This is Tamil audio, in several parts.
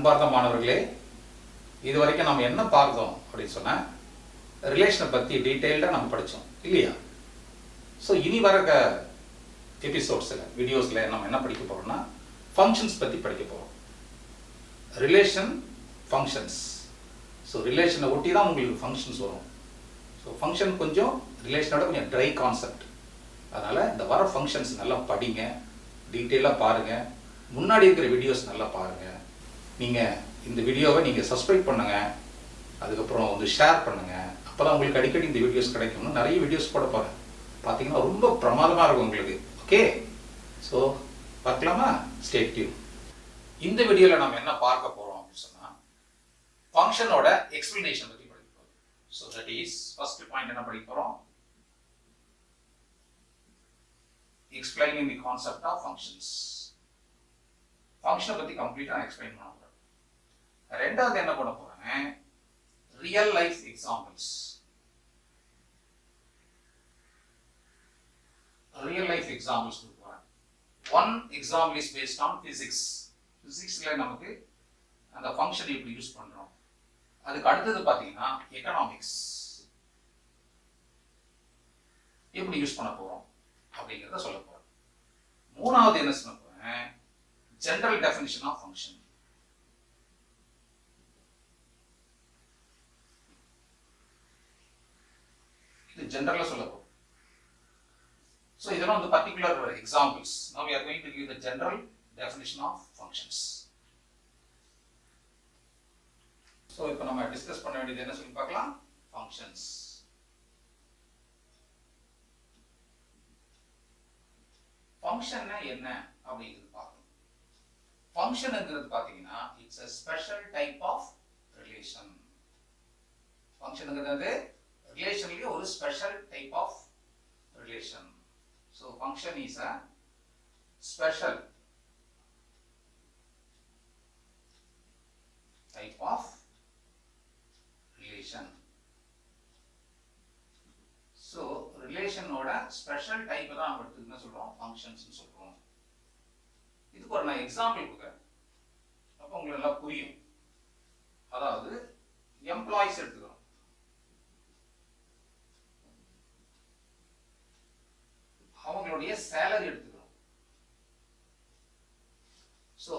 அன்பார்ந்த மாணவர்களே, இதுவரைக்கும் நம்ம என்ன பார்த்தோம் அப்படின்னு சொன்னா ரிலேஷனை பற்றி டீட்டெயில்டாக நம்ம படித்தோம் இல்லையா? ஸோ இனி வர எபிசோட்ஸில் வீடியோஸில் நம்ம என்ன படிக்க போகிறோம்னா ஃபங்க்ஷன்ஸ் பற்றி படிக்க போகிறோம். Relation functions. ஸோ ரிலேஷனை ஒட்டி தான் உங்களுக்கு ஃபங்க்ஷன்ஸ் வரும். ஸோ ஃபங்க்ஷன் கொஞ்சம் ரிலேஷனோட கொஞ்சம் ட்ரை கான்செப்ட். அதனால் இந்த வர ஃபங்க்ஷன்ஸ் நல்லா படிங்க, டீட்டெயிலாக பாருங்கள், முன்னாடி இருக்கிற வீடியோஸ் நல்லா பாருங்கள். நீங்கள் இந்த வீடியோவை நீங்கள் சப்ஸ்கிரைப் பண்ணுங்கள், அதுக்கப்புறம் வந்து ஷேர் பண்ணுங்கள். அப்போ தான் உங்களுக்கு அடிக்கடி இந்த வீடியோஸ் கிடைக்கும். நிறைய வீடியோஸ் போட போகிறேன், பார்த்தீங்கன்னா ரொம்ப பிரமாதமாக இருக்கும் உங்களுக்கு. ஓகே, ஸோ பார்க்கலாமா? Stay tune. இந்த வீடியோவில் நம்ம என்ன பார்க்க போகிறோம் அப்படின்னு சொன்னால் ஃபங்க்ஷனோட எக்ஸ்பிளனேஷன் பற்றி படிக்க போகிறோம். So that is first point என்ன படிக்க போகிறோம்? Explaining the concept of functions. ஃபங்க்ஷனை பற்றி கம்ப்ளீட்டாக எக்ஸ்பிளைன் பண்ண போகிறேன். ரெண்டாவது என்ன பண்ண போகிறேன்? Real life examples. Real life examples கொடுக்க போகிறேன். One example is based on physics. ஃபிசிக்ஸில் நமக்கு அந்த ஃபங்க்ஷன் எப்படி யூஸ் பண்ணுறோம். அதுக்கு அடுத்தது பார்த்தீங்கன்னா எக்கனாமிக்ஸ் எப்படி யூஸ் பண்ண போகிறோம் அப்படிங்கிறத சொல்ல போகிறேன். மூணாவது என்ன சொல்ல போகிறேன்? General definition of function. இது ஜெனரலா சொல்ல போறோம். So இதெல்லாம் வந்து particular examples. Now we are going to give the general definition of functions. So இப்போ நம்ம டிஸ்கஸ் பண்ண வேண்டியது என்ன சொல்லி பார்க்கலாம்? functions. function என்ன அப்படிங்கிறது பார்க்கணும். ஃபங்க்ஷன்ங்கிறது பாத்தீங்கன்னா it's a special type of relation. ஃபங்க்ஷன்ங்கிறது ரிலேஷன்லயே ஒரு special type of relation. So function is a special type of relation. So ரிலேஷனோட ஸ்பெஷல் டைப் தான் நம்ம எடுத்து என்ன சொல்றோம்? ஃபங்க்ஷன்ஸ் சொல்றோம். இதுக்கு ஒரு நான் எக்ஸாம்பிள் கொடுக்குறேன், அப்போ உங்களுக்கு நல்லா புரியும். அதாவது எம்ப்ளாயிஸ் எடுத்துக்கிறோம். அவங்களுடைய சேலரி எடுத்துக்கிறோம். ஸோ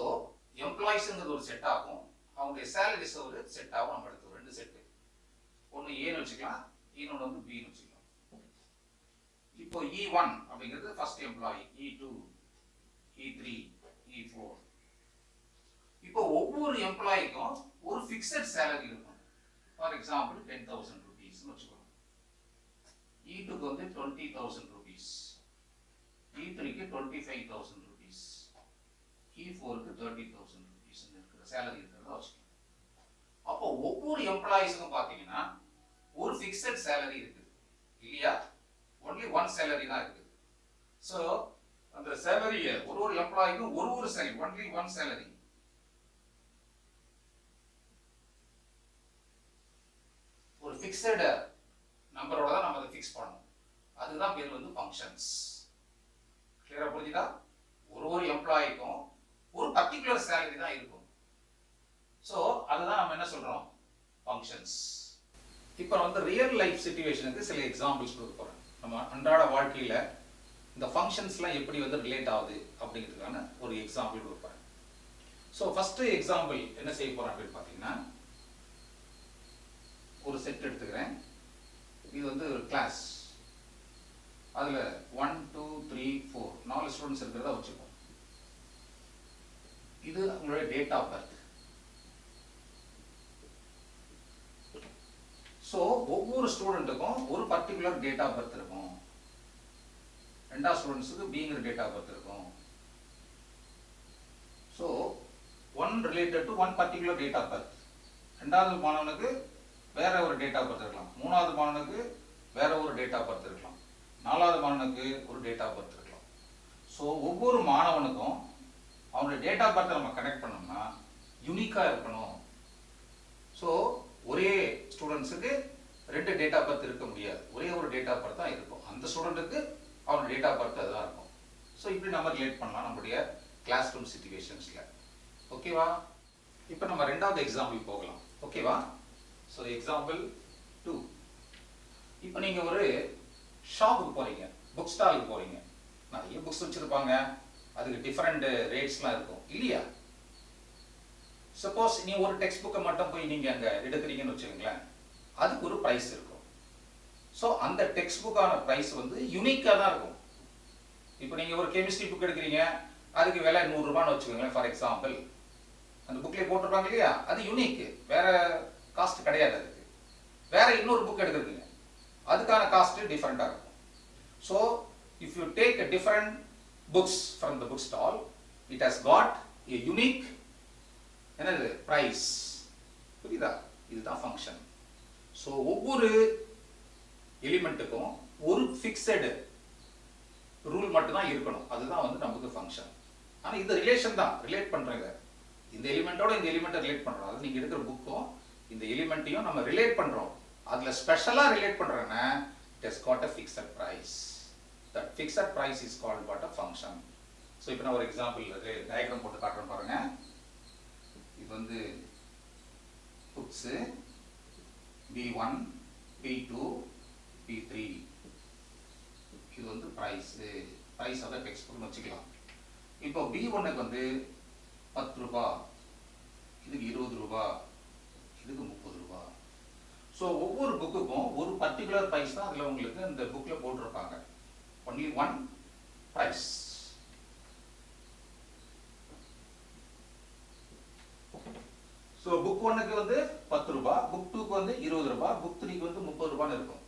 எம்ப்ளாயிஸ்ங்கிறது ஒரு செட் ஆகும், அவங்களுடைய சேலரிஸ் ஒரு செட் ஆகும். நம்ம எடுத்துக்கிறோம் ரெண்டு செட்டு. ஒன்று ஏன்னு வச்சுக்கலாம், இன்னொன்று வந்து பின்னு வச்சுக்கலாம். இப்போ E1 அப்படிங்கிறது first employee, E2, E3, E4. இப்போ ஒவ்வொரு எம்ப்ளாயிக்கும் ஒரு ஃபிக்ஸட் சேலரி இருக்கும். ஃபார் எக்ஸாம்பிள் 10,000 rupees வச்சுக்கோங்க. E2க்கு வந்து 20,000 rupees, E3க்கு 25,000 rupees, E4க்கு 30,000 rupees இருக்கிற சேலரி இருக்கிறத வச்சுக்கோங்க. அப்போ ஒவ்வொரு எம்ப்ளாயிஸ்க்கும் பார்த்தீங்கன்னா ஒரு ஃபிக்ஸட் சேலரி இருக்குது இல்லையா? ஒன்லி ஒன் சேலரி தான் இருக்குது. ஸோ அந்த சேலரியை ஒரு எம்ப்ளாய்க்கும் ஒரு சேலரி, ஒன்லி ஒன் சேலரி. ஒரு ஃபிக்ஸட் நம்பரோட தான் நம்ம அதை ஃபிக்ஸ் பண்ணணும். அதுதான் பேர் வந்து ஃபங்க்ஷன்ஸ். கிளியரா புரிஞ்சுதா? ஒரு எம்ப்ளாய்க்கும் ஒரு பர்டிகுலர் சேலரி தான் இருக்கும். ஸோ அதுதான் நம்ம என்ன சொல்றோம்? ஃபங்க்ஷன்ஸ். இப்போ வந்து ரியல் லைஃப் சிச்சுவேஷனுக்கு சில எக்ஸாம்பிள்ஸ் கொடுக்க போறேன். நம்ம அன்றாட வாழ்க்கையில இந்த ஃபங்க்ஷன்ஸ்லாம் எப்படி வந்து ரிலேட் ஆகுது அப்படிங்கிறதுக்கான ஒரு எக்ஸாம்பிள் கொடுப்பேன். ஸோ ஃபர்ஸ்ட் எக்ஸாம்பிள் என்ன செய்ய போறேன் அப்படின்னு பார்த்தீங்கன்னா, ஒரு செட் எடுத்துக்கிறேன். இது வந்து ஒரு கிளாஸ். அதுல 1 2 3 4 4 ஸ்டூடெண்ட்ஸ் இருக்கிறதா வச்சுப்போம். இது உங்களுடைய டேட் ஆஃப் பர்த். ஸோ ஒவ்வொரு ஸ்டூடெண்ட்டுக்கும் ஒரு பர்டிகுலர் டேட் ஆஃப் பர்த் இருக்கும். ரெண்டாவது ஸ்டூடெண்ட்ஸுக்கு பிங்கிற டேட் ஆஃப் பர்த் இருக்கும். So one related to one particular date of birth. ரெண்டாவது மாணவனுக்கு வேற ஒரு டேட் ஆஃப் பர்த் இருக்கலாம், மூணாவது மாணவனுக்கு வேற ஒரு டேட் ஆஃப் பர்த் இருக்கலாம், நாலாவது மாணவனுக்கு ஒரு டேட் ஆஃப் பர்த் இருக்கலாம். ஸோ ஒவ்வொரு மாணவனுக்கும் அவனுடைய டேட் ஆஃப் பர்த்தை நம்ம கனெக்ட் பண்ணோம்னா யூனிக்காக இருக்கணும். ஸோ ஒரே ஸ்டூடெண்ட்ஸுக்கு ரெண்டு டேட் ஆஃப் பர்த் இருக்க முடியாது, ஒரே ஒரு டேட் ஆஃப் பர்த் தான் இருக்கும். அந்த ஸ்டூடெண்ட்டுக்கு அவனோட டேட் ஆஃப் பர்த் அதுதான் இருக்கும். ஸோ இப்படி நம்ம ரிலேட் பண்ணலாம் நம்மளுடைய கிளாஸ் ரூம் சிச்சுவேஷன்ஸில். ஓகேவா? இப்போ நம்ம ரெண்டாவது எக்ஸாம்பிள் போகலாம். ஓகேவா? So example 2. இப்போ நீங்கள் ஒரு ஷாப்புக்கு போகிறீங்க, புக் ஸ்டாலுக்கு போகிறீங்க. நிறைய புக்ஸ் வச்சுருப்பாங்க, அதுக்கு டிஃப்ரெண்ட் ரேட்ஸ்லாம் இருக்கும் இல்லையா? சப்போஸ் நீ ஒரு டெக்ஸ்ட் புக்கை மட்டும் போய் நீங்கள் அங்கே எடுக்கிறீங்கன்னு வச்சுக்கோங்களேன், அதுக்கு ஒரு ப்ரைஸ் இருக்கும். ஸோ அந்த டெக்ஸ்ட் புக்கான ப்ரைஸ் வந்து யூனிக்காக தான் இருக்கும். இப்போ நீங்கள் ஒரு கெமிஸ்ட்ரி புக் எடுக்கிறீங்க, அதுக்கு விலை 100 ரூபான்னு வச்சுக்கோங்களேன் ஃபார் எக்ஸாம்பிள். அந்த புக்லேயே போட்டிருப்பாங்க இல்லையா, அது யூனிக்கு, வேற காஸ்ட் கிடையாது. அதுக்கு வேற இன்னொரு புக் எடுக்கிறதுங்க, அதுக்கான காஸ்ட் டிஃப்ரெண்டாக இருக்கும். So if you take a different books from the book stall, it has got a unique என்னது ப்ரைஸ். புரியுதா? இதுதான் ஃபங்க்ஷன். ஸோ ஒவ்வொரு எலிமெண்ட்டுக்கும் ஒரு ஃபிக்ஸடு ரூல் மட்டும்தான் இருக்கணும். அதுதான் வந்து நமக்கு ஃபங்க்ஷன். ஆனால் இது ரிலேஷன் தான், ரிலேட் பண்ணுறேங்க. இந்த எலிமெண்ட்டோட இந்த எலிமெண்ட்டை ரிலேட் பண்ணுறோம். அது நீங்கள் எடுக்கிற புக்கும் இந்த எலிமெண்ட்டையும் நம்ம ரிலேட் பண்ணுறோம். அதில் ஸ்பெஷலாக ரிலேட் பண்ணுறேன்னா it has got a fixed price. That fixed price is called what a function. So இப்போ நான் ஒரு எக்ஸாம்பிள் டயக்ராம் போட்டு காட்டுறேன் பாருங்க. இது வந்து புக்ஸு B1, B2, B3. இது வந்து price, price of the text புக்னு வச்சுக்கலாம். இப்போ B1க்கு வந்து 10 ரூபா, இதுக்கு 20 ரூபா, இதுக்கு 30 ரூபா. ஸோ ஒவ்வொரு புக்குக்கும் ஒரு பர்டிகுலர் ப்ரைஸ் தான் அதில் உங்களுக்கு இந்த புக்கில் போட்டிருப்பாங்க. Only one price. So book 1க்கு வந்து 10 ரூபா, புக் 2க்கு வந்து 20 ரூபா, புக் 3க்கு வந்து 30 ரூபான்னு இருக்கும்.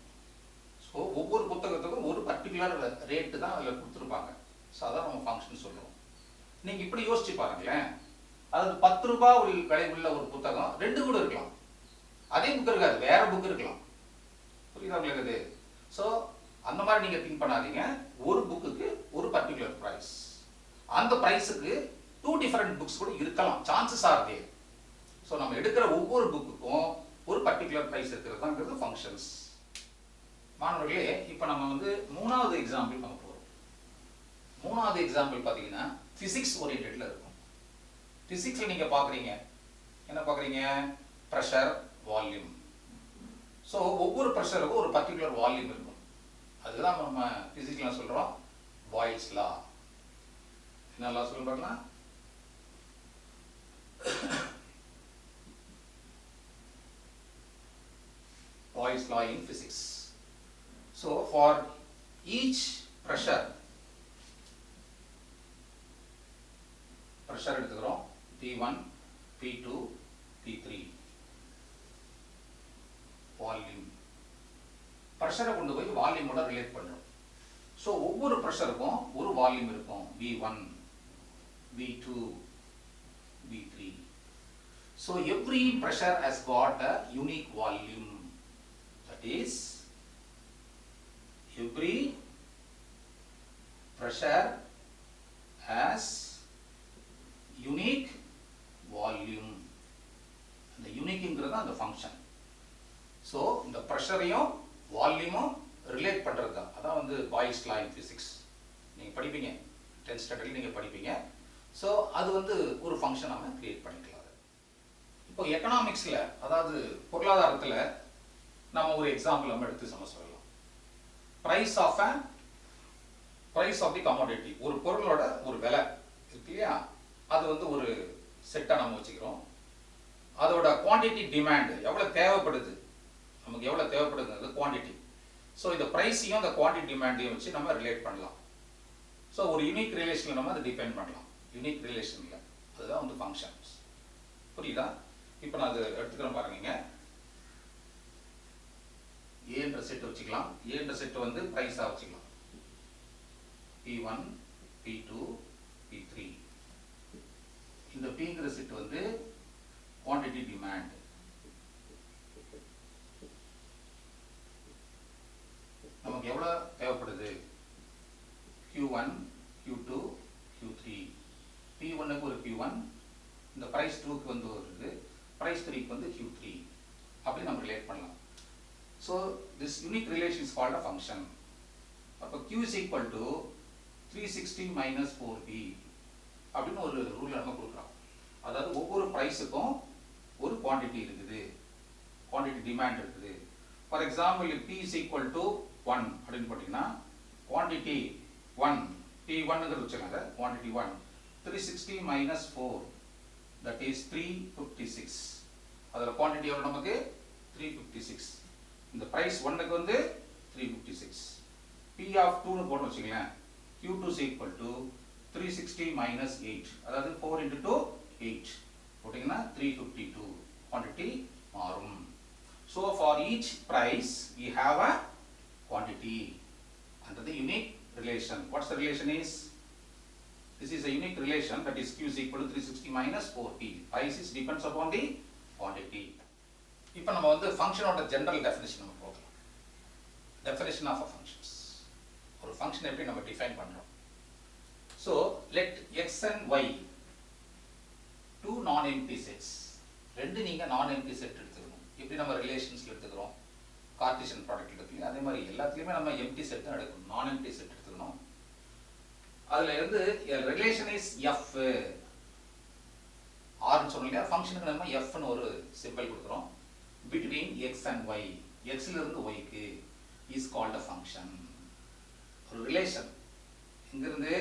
ஸோ ஒவ்வொரு புத்தகத்துக்கும் ஒரு பர்டிகுலர் ரேட்டு தான் அதில் கொடுத்துருப்பாங்க. ஸோ அதான் நம்ம ஃபங்க்ஷன் சொல்லுவோம். நீங்கள் இப்படி யோசிச்சு பாருங்களேன், அது 10 ரூபா விலை உள்ள ஒரு புத்தகம் 2 கூட இருக்கலாம், அதே புக் இருக்காது, வேற புக் இருக்கலாம். புரியுதா உங்களுக்கு அது? ஸோ அந்த மாதிரி நீங்கள் திங்க் பண்ணாதீங்க. ஒரு புக்குக்கு ஒரு பர்டிகுலர் ப்ரைஸ், அந்த ப்ரைஸுக்கு 2 டிஃபரெண்ட் புக்ஸ் கூட இருக்கலாம், சான்சஸ் ஆர் தேர். ஸோ நம்ம எடுக்கிற ஒவ்வொரு புக்குக்கும் ஒரு பர்டிகுலர் ப்ரைஸ் இருக்கிறதுங்கிறது ஃபங்க்ஷன்ஸ். மாணவர்களே, இப்போ நம்ம வந்து 3வது எக்ஸாம்பிள் பார்க்க போகிறோம். 3வது எக்ஸாம்பிள் பார்த்தீங்கன்னா ஃபிசிக்ஸ் ஓரியன்டெட்ல இருக்கும். ஃபிசிக்ஸில் நீங்கள் பார்க்குறீங்க, என்ன பார்க்குறீங்க? Pressure, volume. ஸோ ஒவ்வொரு ப்ரெஷருக்கும் ஒரு பர்டிகுலர் வால்யூம் இருக்கும். அதுதான் நம்ம ஃபிசிக்ஸில் சொல்கிறோம் பாயில்ஸ் லா. என்ன லா சொல்கிறாங்கன்னா, Boyle's law in physics. So for each pressure எடுத்துக்கிறோம், P1, P2, P3. வால்யூம், ப்ரெஷரை கொண்டு போய் வால்யூமோட ரிலேட் பண்ணுறோம். ஸோ ஒவ்வொரு ப்ரெஷருக்கும் ஒரு வால்யூம் இருக்கும். V1, V2, V3. So every pressure has got a unique volume. That is, every pressure has unique volume. The uniqueங்கிறது அந்த ஃபங்க்ஷன். ஸோ இந்த ப்ரெஷரையும் வால்யூமும் ரிலேட் பண்ணுறது தான், அதான் வந்து பாயில்ஸ் லா இன் ஃபிசிக்ஸ். நீங்கள் படிப்பீங்க, 10th ஸ்டாண்டர்டில் நீங்கள் படிப்பீங்க. ஸோ அது வந்து ஒரு ஃபங்க்ஷன் நம்ம கிரியேட் பண்ணிக்கலாம். இப்போ எக்கனாமிக்ஸில், அதாவது பொருளாதாரத்தில் நம்ம ஒரு எக்ஸாம்பிள் நம்ம எடுத்து சொல்லலாம். Price of the commodity. ஒரு பொருளோட ஒரு விலை இருக்கு இல்லையா, அது வந்து ஒரு செட்டாக நம்ம வச்சுக்கிறோம். அதோட குவான்டிட்டி, டிமாண்ட் எவ்வளோ தேவைப்படுது, நமக்கு எவ்வளோ தேவைப்படுதுங்கிறது குவான்டிட்டி. ஸோ இந்த ப்ரைஸையும் அந்த குவான்டிட்டி டிமாண்டையும் வச்சு நம்ம ரிலேட் பண்ணலாம். ஸோ ஒரு யூனிக் ரிலேஷனில் நம்ம அதை டிஃபைன் பண்ணலாம். யூனிக் ரிலேஷனில் அதுதான் வந்து ஃபங்க்ஷன்ஸ். புரியுதா? இப்போ நான் அது எடுத்துக்கிறேன் பாருங்க. ஏன்ற செட் வச்சுக்கலாம். ஏன்ற செட் வந்து ப்ரைஸாக வச்சுக்கலாம். P1, P2, P3. இந்த Pங்கிற செட் வந்து குவான்டிட்டி டிமாண்ட். நமக்கு எவ்வளோ தேவைப்படுது? Q1, Q2, Q3. P1க்கு ஒரு Q1, இந்த ப்ரைஸ் 2க்கு வந்து வருது, ப்ரைஸ் 3க்கு வந்து Q3. அப்படி நம்ம ரிலேட் பண்ணலாம். So this unique relation is called a function. அப்போ Q is equal to 360 minus 4B அப்படின்னு ஒரு ரூல் நம்ம கொடுக்குறோம். அதாவது ஒவ்வொரு ப்ரைஸுக்கும் ஒரு குவான்டிட்டி இருக்குது, குவான்டிட்டி டிமாண்ட் இருக்குது. For example P is equal to 1 அப்படின்னு போட்டிங்கன்னா குவான்டிட்டி 1 P1ங்கிறது வச்சுக்கோங்க. Quantity 1 360 minus 4 that is 356. அதில் குவான்டிட்டி எவ்வளோ நமக்கு 356. இந்த ப்ரைஸ் 1க்கு வந்து 356. P of 2னு போட்டு வச்சுக்கலாம். Q2 is equal to 360 minus 8, அதாவது 4 into 2 8 போட்டிங்கன்னா 352 quantity மாறும். So for each price we have a quantity under the unique relation. What's the relation is? This is a unique relation, that is Q is equal to 360 minus 4P. Price is depends upon the quantity. இப்போ நம்ம வந்து ஃபங்க்ஷனோட ஜெனரல் டெஃபினிஷன் நம்ம போகலாம். Definition of a functions. ஒரு ஃபங்க்ஷன் எப்படி நம்ம டிஃபைன் பண்ணுறோம். So let X and Y two non empty sets. ரெண்டு நீங்கள் நான் எம்டி செட் எடுத்துக்கணும். எப்படி நம்ம ரிலேஷன்ஸில் எடுத்துக்கிறோம், கார்டீசியன் ப்ராடக்ட் எடுத்துக்கலாம், அதே மாதிரி எல்லாத்துலேயுமே நம்ம எம்டி செட் தான் எடுக்கணும், நான் எம்டி செட் எடுத்துக்கணும். அதில் இருந்து ரிலேஷன் இஸ் எஃப் ஆர்னு சொன்னோம் இல்லையா, ஃபங்க்ஷனுக்கு நம்ம எஃப்னு ஒரு சிம்பிள் கொடுக்குறோம். பிட்வீன் எக்ஸ் அண்ட் ஒய், எக்ஸ்ல இருந்து ஒய்க்கு இஸ் கால்ட் அ ஃபங்க்ஷன். ஒரு ரிலேஷன் இங்கிருந்து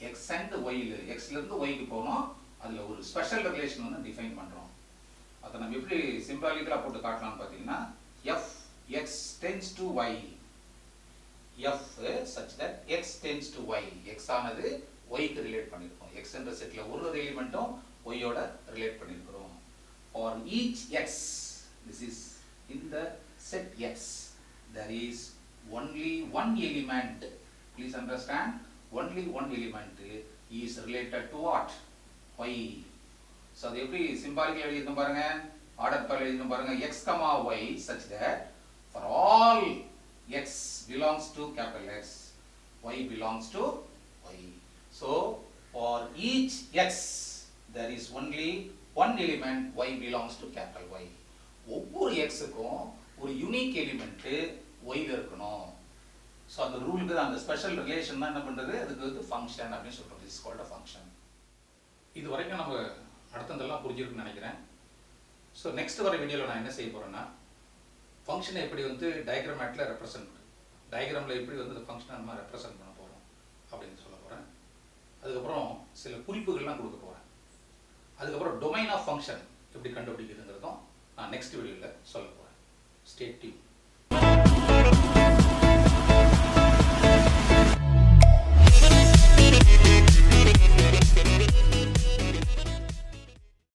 எக்ஸ் அண்ட் ஒயில், எக்ஸ்ல இருந்து ஒய்க்கு போனோம், அதில் ஒரு ஸ்பெஷல் ரிலேஷன் வந்து டிஃபைன் பண்ணுறோம். அதை நம்ம எப்படி சிம்பாலிக்கலாக போட்டு காட்டலாம்னு பார்த்தீங்கன்னா F X tends to Y, F such that X tends to Y, X ஆனது ஒய்க்கு ரிலேட் பண்ணியிருக்கோம். எக்ஸ் என்ற செட்டில் ஒரு எலிமெண்ட்டும் ஒய்யோட ரிலேட் பண்ணியிருக்கிறோம். For each X, this is in the set X, there is only one element, please understand, only one element is related to what? Y. So அது எப்படி சிம்பாலிக்கல் எழுதிருக்கோம் பாருங்க, ஆர்டர் பைல எழுதிருக்கோம் பாருங்க, x, y such that for all x belongs to capital X, y belongs to y. So for each x there is only one element, y belongs to capital Y. ஒவ்வொரு xக்கும் ஒரு யூனிக் எலிமெண்ட் ஒய்ல இருக்கணும். ஸோ அந்த ரூலுக்கு அந்த ஸ்பெஷல் ரிலேஷன் தான் என்ன பண்ணுறது, அதுக்கு வந்து ஃபங்க்ஷன் அப்படின்னு சொல்கிறது. Is called a function. இது வரைக்கும் நம்ம அடுத்ததெல்லாம் புரிஞ்சிருக்குன்னு நினைக்கிறேன். ஸோ நெக்ஸ்ட் வர வீடியோவில் நான் என்ன செய்ய போகிறேன்னா, ஃபங்க்ஷனை எப்படி வந்து டயக்ராமேட்டில் ரெப்ரசென்ட் பண்ணு, டயக்ராமில் எப்படி வந்து இந்த ஃபங்க்ஷனை நம்ம ரெப்ரசென்ட் பண்ண போகிறோம் அப்படின்னு சொல்ல போகிறேன். அதுக்கப்புறம் சில குறிப்புகள்லாம் கொடுக்க போகிறேன். அதுக்கப்புறம் டொமைன் ஆஃப் ஃபங்க்ஷன் எப்படி கண்டுபிடிக்கிறதுங்கிறதும் நான் நெக்ஸ்ட் வீடியோவில் சொல்ல போகிறேன். Stay tune.